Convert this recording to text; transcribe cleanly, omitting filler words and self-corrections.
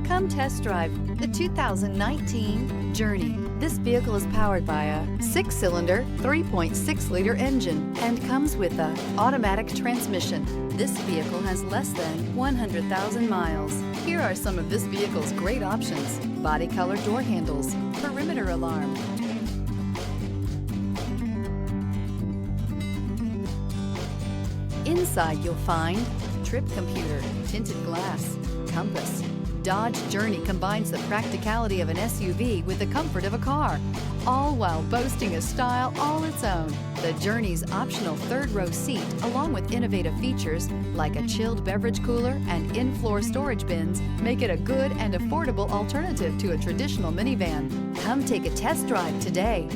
Come test drive the 2019 Journey. This vehicle is powered by a 6-cylinder, 3.6-liter engine and comes with an automatic transmission. This vehicle has less than 100,000 miles. Here are some of this vehicle's great options: body color door handles, perimeter alarm, inside you'll find trip computer, tinted glass, compass. Dodge Journey combines the practicality of an SUV with the comfort of a car, all while boasting a style all its own. The Journey's optional third-row seat, along with innovative features like a chilled beverage cooler and in-floor storage bins, make it a good and affordable alternative to a traditional minivan. Come take a test drive today.